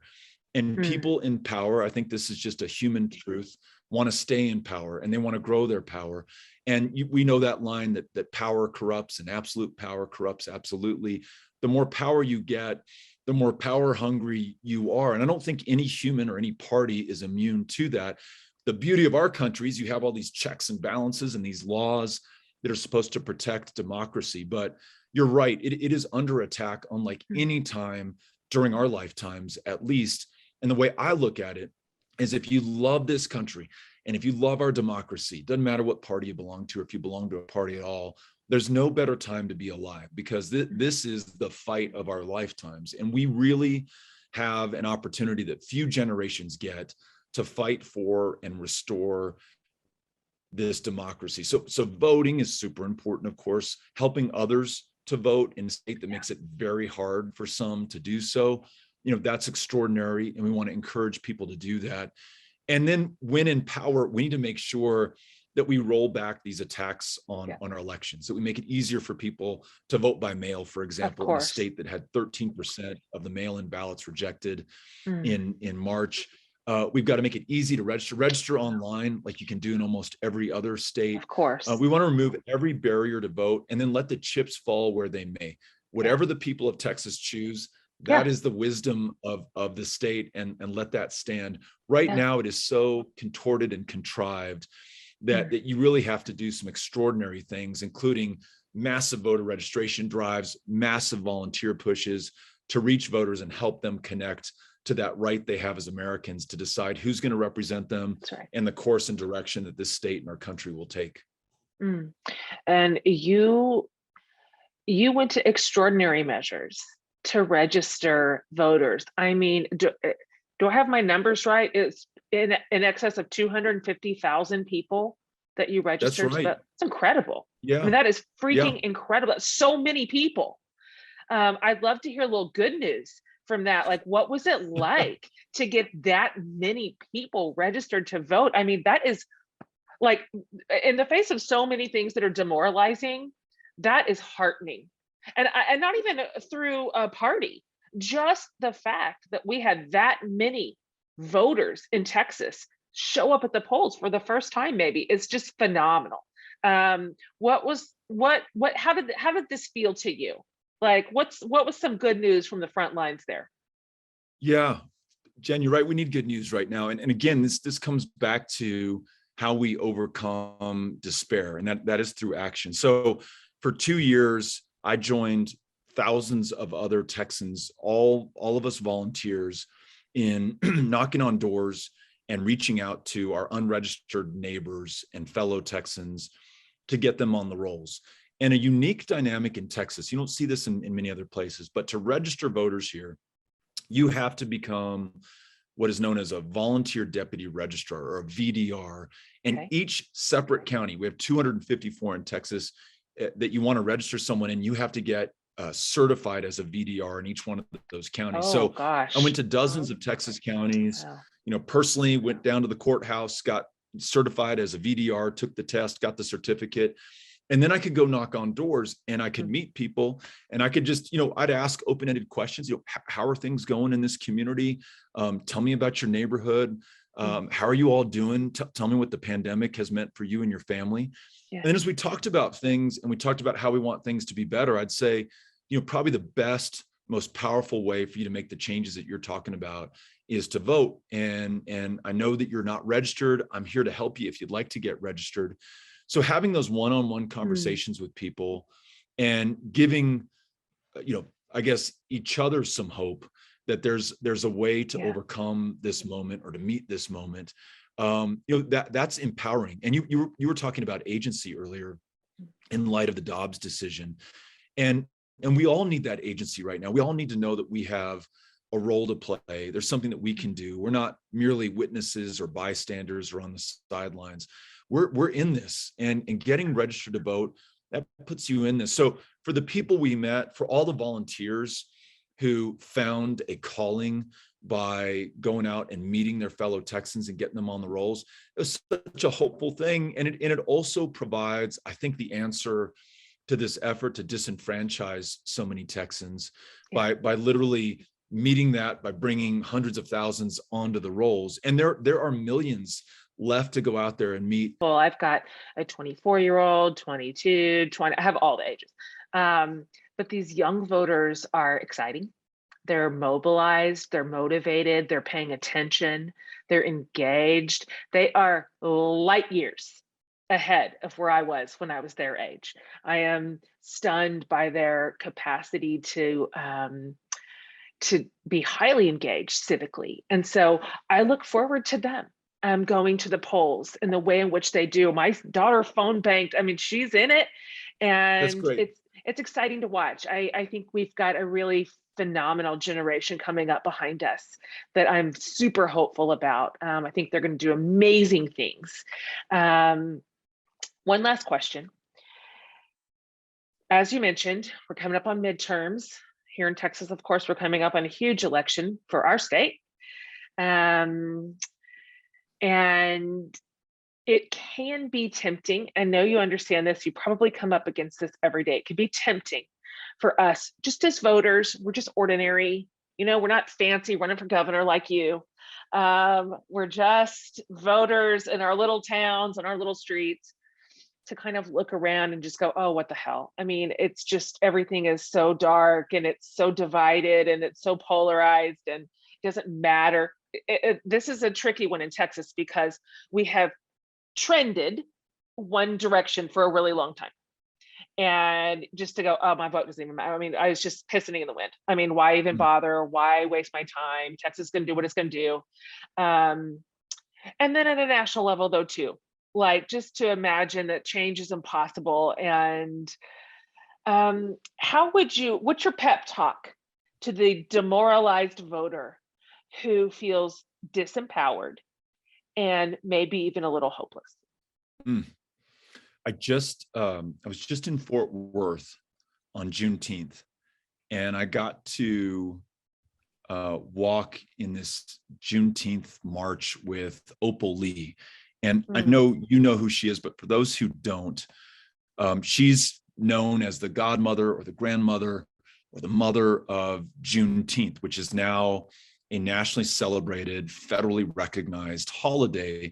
C: And people in power, I think this is just a human truth, want to stay in power and they want to grow their power. And we know that line that power corrupts and absolute power corrupts absolutely. The more power you get, the more power hungry you are. And I don't think any human or any party is immune to that. The beauty of our country is you have all these checks and balances and these laws that are supposed to protect democracy. But you're right, it is under attack unlike any time during our lifetimes, at least. And the way I look at it is, if you love this country and if you love our democracy, doesn't matter what party you belong to or if you belong to a party at all, there's no better time to be alive, because this is the fight of our lifetimes. And we really have an opportunity that few generations get to fight for and restore this democracy. So voting is super important, of course. Helping others to vote in a state that makes it very hard for some to do so, that's extraordinary. And we want to encourage people to do that. And then when in power, we need to make sure that we roll back these attacks on our elections, that we make it easier for people to vote by mail, for example, in a state that had 13% of the mail-in ballots rejected in March. We've got to make it easy to register online, like you can do in almost every other state.
B: Of course.
C: We want to remove every barrier to vote and then let the chips fall where they may. Whatever the people of Texas choose, that is the wisdom of the state, and let that stand. Right now, it is so contorted and contrived that you really have to do some extraordinary things, including massive voter registration drives, massive volunteer pushes to reach voters and help them connect to that right they have as Americans to decide who's going to represent them and the course and direction that this state and our country will take.
B: And you went to extraordinary measures to register voters. I mean, do I have my numbers right? It's in excess of 250,000 people that you registered.
C: That's right.
B: That's incredible.
C: Yeah.
B: I mean, that is freaking incredible. So many people. I'd love to hear a little good news from that. Like, what was it like to get that many people registered to vote? I mean, that is like, in the face of so many things that are demoralizing, that is heartening. And not even through a party, just the fact that we had that many voters in Texas show up at the polls for the first time, maybe, it's just phenomenal. How did this feel to you? Like, what was some good news from the front lines there?
C: Yeah, Jen, you're right. We need good news right now. And again, this comes back to how we overcome despair, and that is through action. So for 2 years, I joined thousands of other Texans, all of us volunteers, in knocking on doors and reaching out to our unregistered neighbors and fellow Texans to get them on the rolls. And a unique dynamic in Texas, you don't see this in many other places, but to register voters here, you have to become what is known as a volunteer deputy registrar, or a VDR. And each separate county, we have 254 in Texas, that you want to register someone in, you have to get certified as a VDR in each one of those counties.
B: Oh, gosh.
C: I went to dozens of Texas counties, personally went down to the courthouse, got certified as a VDR, took the test, got the certificate. And then I could go knock on doors and I could meet people, and I could just, I'd ask open-ended questions. How are things going in this community? Tell me about your neighborhood. How are you all doing? Tell me what the pandemic has meant for you and your family. Yeah. And as we talked about things, and we talked about how we want things to be better, I'd say, probably the best, most powerful way for you to make the changes that you're talking about is to vote. And I know that you're not registered. I'm here to help you if you'd like to get registered. So having those one-on-one conversations with people and giving, I guess, each other some hope that there's a way to overcome this moment, or to meet this moment. That's empowering. And you were talking about agency earlier in light of the Dobbs decision. And we all need that agency right now. We all need to know that we have a role to play. There's something that we can do. We're not merely witnesses or bystanders or on the sidelines. We're in this, and getting registered to vote, that puts you in this. So for the people we met, for all the volunteers who found a calling by going out and meeting their fellow Texans and getting them on the rolls, it was such a hopeful thing. And it also provides, I think, the answer to this effort to disenfranchise so many Texans by literally meeting that, by bringing hundreds of thousands onto the rolls. And there are millions left to go out there and meet.
B: Well, I've got a 24-year-old, 22, 20, I have all the ages. But these young voters are exciting. They're mobilized, they're motivated, they're paying attention, they're engaged. They are light years ahead of where I was when I was their age. I am stunned by their capacity to be highly engaged civically. And so I look forward to them going to the polls and the way in which they do. My daughter phone banked. I mean, she's in it, and it's exciting to watch. I think we've got a really phenomenal generation coming up behind us that I'm super hopeful about. I think they're going to do amazing things. One last question. As you mentioned, we're coming up on midterms here in Texas. Of course, we're coming up on a huge election for our state. And it can be tempting. I know you understand this. You probably come up against this every day. It can be tempting for us, just as voters. We're just ordinary. We're not fancy running for governor like you. We're just voters in our little towns and our little streets, to kind of look around and just go, oh, what the hell? I mean, it's just, everything is so dark, and it's so divided, and it's so polarized, and it doesn't matter. This is a tricky one in Texas, because we have trended one direction for a really long time. And just to go, oh, my vote doesn't even matter. I mean, I was just pissing in the wind. I mean, why even bother? Why waste my time? Texas is going to do what it's going to do. And then at a national level, though, too, like, just to imagine that change is impossible. And what's your pep talk to the demoralized voter who feels disempowered and maybe even a little hopeless?
C: I was just in Fort Worth on Juneteenth, and I got to walk in this Juneteenth march with Opal Lee. And I know you know who she is, but for those who don't, she's known as the godmother or the grandmother or the mother of Juneteenth, which is now a nationally celebrated, federally recognized holiday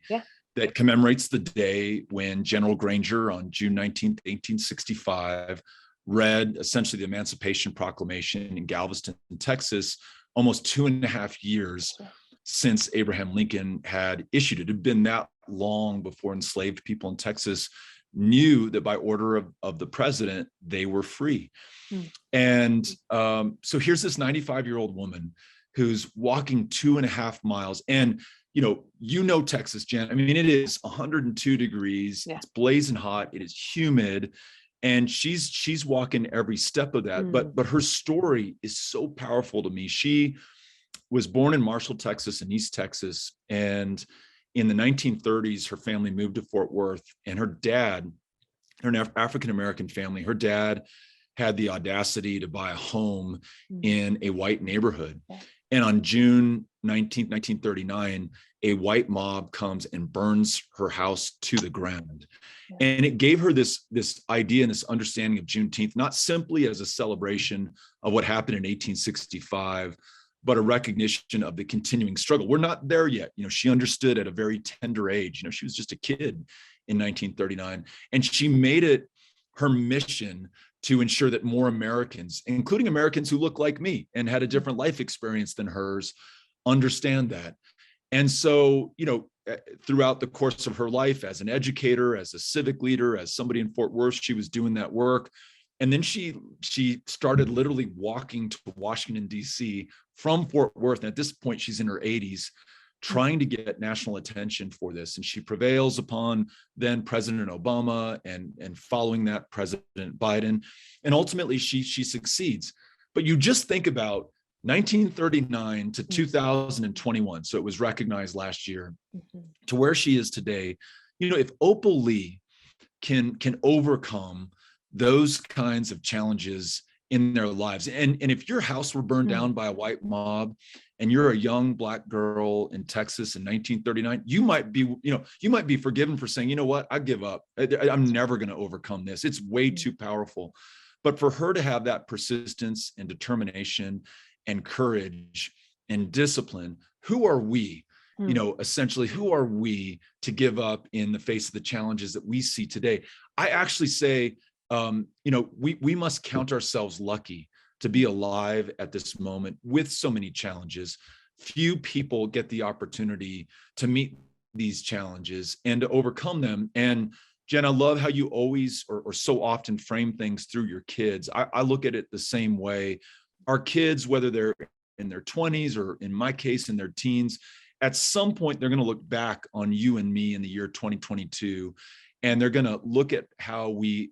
C: that commemorates the day when General Granger on June 19th, 1865, read essentially the Emancipation Proclamation in Galveston, Texas, almost 2.5 years since Abraham Lincoln had issued it. It had been that long before enslaved people in Texas knew that by order of the president, they were free. And so here's this 95-year-old woman who's walking 2.5 miles. And, you know Texas, Jen. I mean, it is 102 degrees. It's blazing hot. It is humid. And she's walking every step of that. But her story is so powerful to me. She was born in Marshall, Texas, in East Texas. And in the 1930s, her family moved to Fort Worth. And her dad, her African-American family, her dad had the audacity to buy a home in a white neighborhood. And on June 19th, 1939, a white mob comes and burns her house to the ground. And it gave her this idea and this understanding of Juneteenth, not simply as a celebration of what happened in 1865, but a recognition of the continuing struggle. We're not there yet. She understood at a very tender age. She was just a kid in 1939. And she made it her mission to ensure that more Americans, including Americans who look like me and had a different life experience than hers, understand that. And so, throughout the course of her life as an educator, as a civic leader, as somebody in Fort Worth, she was doing that work. And then she started literally walking to Washington, D.C. from Fort Worth. And at this point, she's in her 80s, trying to get national attention for this. And she prevails upon then President Obama and following that President Biden. And ultimately she succeeds. But you just think about 1939 to 2021. So it was recognized last year to where she is today. If Opal Lee can overcome those kinds of challenges in their lives. And if your house were burned down by a white mob and you're a young Black girl in Texas in 1939, you might be forgiven for saying, you know what, I give up. I'm never going to overcome this. It's way too powerful. But for her to have that persistence and determination and courage and discipline, who are we? Essentially, who are we to give up in the face of the challenges that we see today? I actually say, we must count ourselves lucky to be alive at this moment with so many challenges. Few people get the opportunity to meet these challenges and to overcome them. And Jen, I love how you always or so often frame things through your kids. I look at it the same way. Our kids, whether they're in their 20s or in my case, in their teens, at some point, they're going to look back on you and me in the year 2022. And they're going to look at how we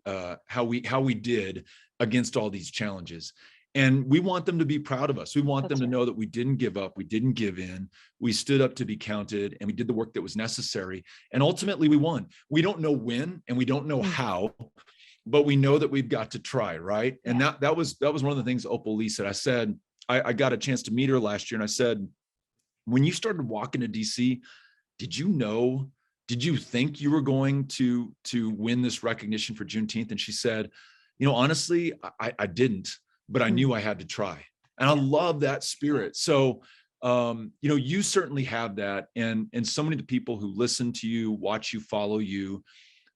C: did against all these challenges. And we want them to be proud of us. We want them to know that we didn't give up. We didn't give in. We stood up to be counted and we did the work that was necessary. And ultimately we won. We don't know when and we don't know how, but we know that we've got to try, right? And that was one of the things Opal Lee said. I said, I got a chance to meet her last year and I said, when you started walking to DC, did you think you were going to win this recognition for Juneteenth? And she said, honestly, I didn't, but I knew I had to try. And I love that spirit. So, you certainly have that. And so many of the people who listen to you, watch you, follow you,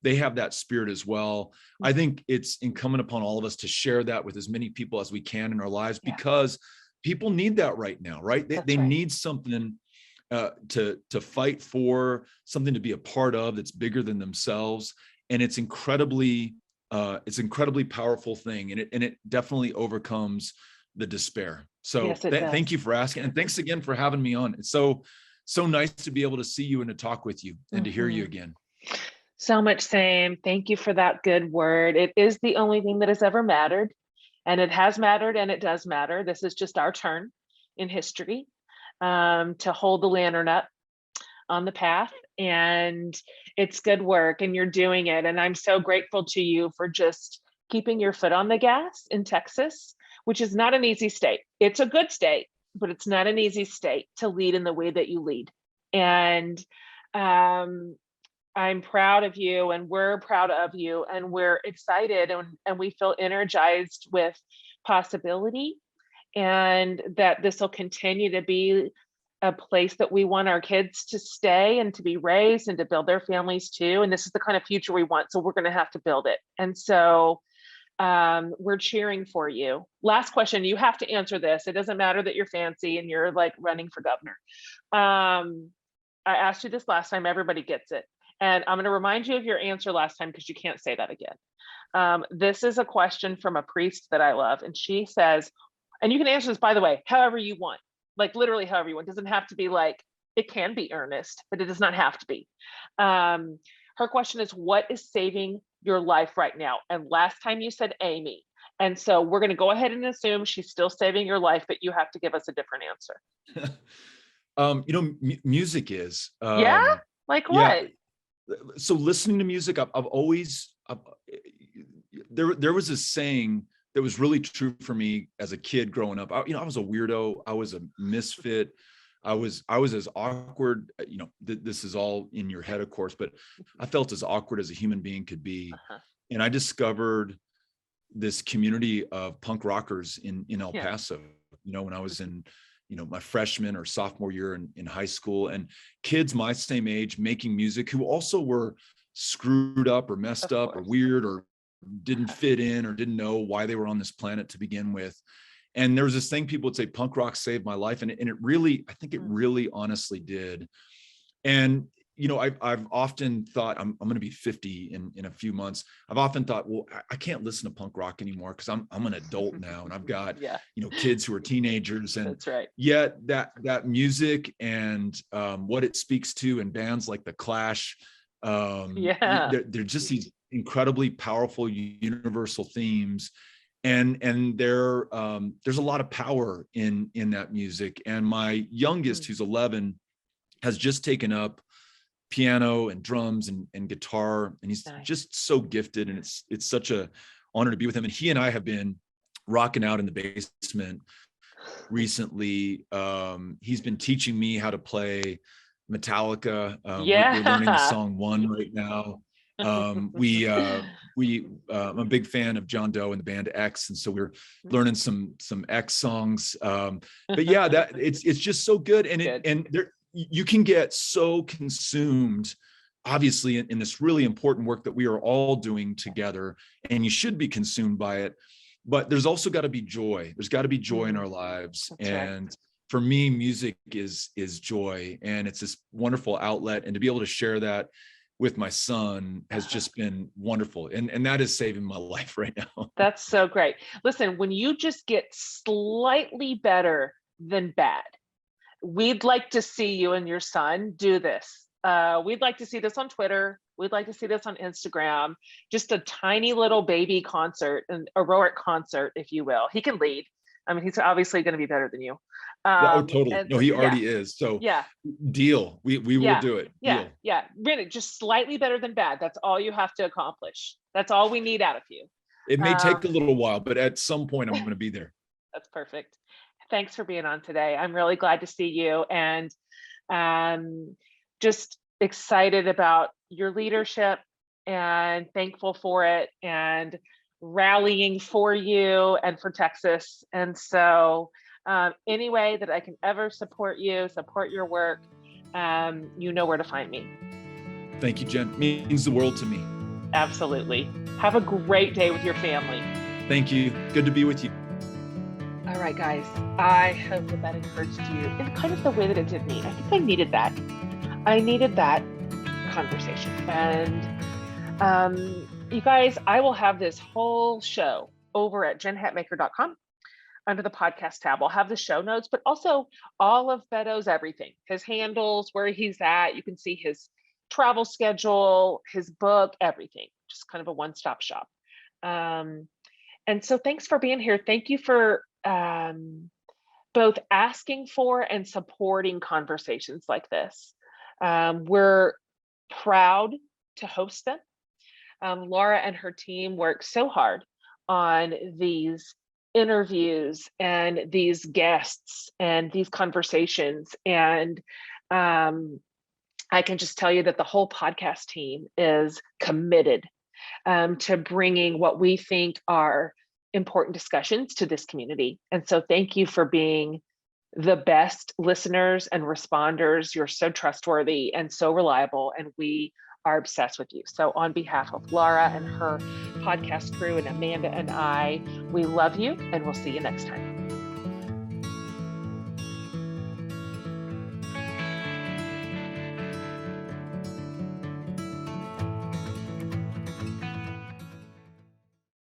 C: they have that spirit as well. I think it's incumbent upon all of us to share that with as many people as we can in our lives because people need that right now, right? They need something to fight for, something to be a part of that's bigger than themselves. And it's incredibly powerful thing. And it definitely overcomes the despair. So thank you for asking. And thanks again for having me on. It's so nice to be able to see you and to talk with you and to hear you again.
B: So much same. Thank you for that good word. It is the only thing that has ever mattered. And it has mattered and it does matter. This is just our turn in history to hold the lantern up on the path. And it's good work and you're doing it. And I'm so grateful to you for just keeping your foot on the gas in Texas, which is not an easy state. It's a good state. but it's not an easy state to lead in the way that you lead. And I'm proud of you, and we're proud of you, and we're excited, and we feel energized with possibility, and that this will continue to be a place that we want our kids to stay and to be raised and to build their families too. And this is the kind of future we want. So we're going to have to build it. And so we're cheering for you. Last question. You have to answer this. It doesn't matter that you're fancy and you're like running for governor. I asked you this last time. Everybody gets it. And I'm going to remind you of your answer last time because you can't say that again. This is a question from a priest that I love. And she says, and you can answer this, by the way, however you want, like literally however you want. It doesn't have to be like, it can be earnest, but it does not have to be. Her question is, what is saving your life right now? And last time you said Amy. And so we're going to go ahead and assume she's still saving your life, but you have to give us a different answer.
C: Music is.
B: Yeah? Like what?
C: Yeah. So listening to music, I've always, there was this saying that was really true for me as a kid growing up. I was a weirdo. I was a misfit. I was as awkward, this is all in your head, of course, but I felt as awkward as a human being could be. And I discovered this community of punk rockers in El Paso, when I was in, my freshman or sophomore year in high school, and kids my same age making music who also were screwed up or messed up or weird or didn't fit in or didn't know why they were on this planet to begin with. And there was this thing people would say, punk rock saved my life. And it really, I think it really honestly did. And, I've often thought, I'm going to be 50 in a few months. I've often thought, well, I can't listen to punk rock anymore because I'm an adult now, and I've got, kids who are teenagers. And
B: that's right.
C: Yet that music and what it speaks to, and bands like The Clash, they're just these incredibly powerful universal themes. And there's a lot of power in that music. And my youngest, who's 11, has just taken up piano and drums and guitar, and he's just so gifted, and it's such a honor to be with him. And he and I have been rocking out in the basement recently. He's been teaching me how to play Metallica. We're learning the song One right now. I'm a big fan of John Doe and the band X, and so we're learning some X songs. But yeah, that it's just so good, and there you can get so consumed, obviously, in this really important work that we are all doing together, and you should be consumed by it. But there's also got to be joy. There's got to be joy in our lives, and for me, music is joy, and it's this wonderful outlet, and to be able to share that with my son has just been wonderful. And that is saving my life right now.
B: That's so great. Listen, when you just get slightly better than bad, we'd like to see you and your son do this. We'd like to see this on Twitter. We'd like to see this on Instagram, just a tiny little baby concert, an heroic concert, if you will. He can lead. I mean, he's obviously going to be better than you.
C: Totally. No, he already is. So deal. We will do it. Deal.
B: Really, just slightly better than bad. That's all you have to accomplish. That's all we need out of you.
C: It may take a little while, but at some point I'm going to be there.
B: That's perfect. Thanks for being on today. I'm really glad to see you, and just excited about your leadership and thankful for it, and rallying for you and for Texas. And so any way that I can ever support you, support your work, you know where to find me.
C: Thank you, Jen. It means the world to me.
B: Absolutely. Have a great day with your family.
C: Thank you. Good to be with you.
B: All right, guys. I hope that encouraged you in kind of the way that it did me. I think I needed that. I needed that conversation. And you guys, I will have this whole show over at jenhatmaker.com under the podcast tab. I'll have the show notes, but also all of Beto's everything, his handles, where he's at. You can see his travel schedule, his book, everything. Just kind of a one-stop shop. And so thanks for being here. Thank you for both asking for and supporting conversations like this. We're proud to host them. Laura and her team work so hard on these interviews and these guests and these conversations. And I can just tell you that the whole podcast team is committed to bringing what we think are important discussions to this community. And so thank you for being the best listeners and responders. You're so trustworthy and so reliable, and we are obsessed with you. So on behalf of Laura and her podcast crew and Amanda and I, we love you, and we'll see you next time.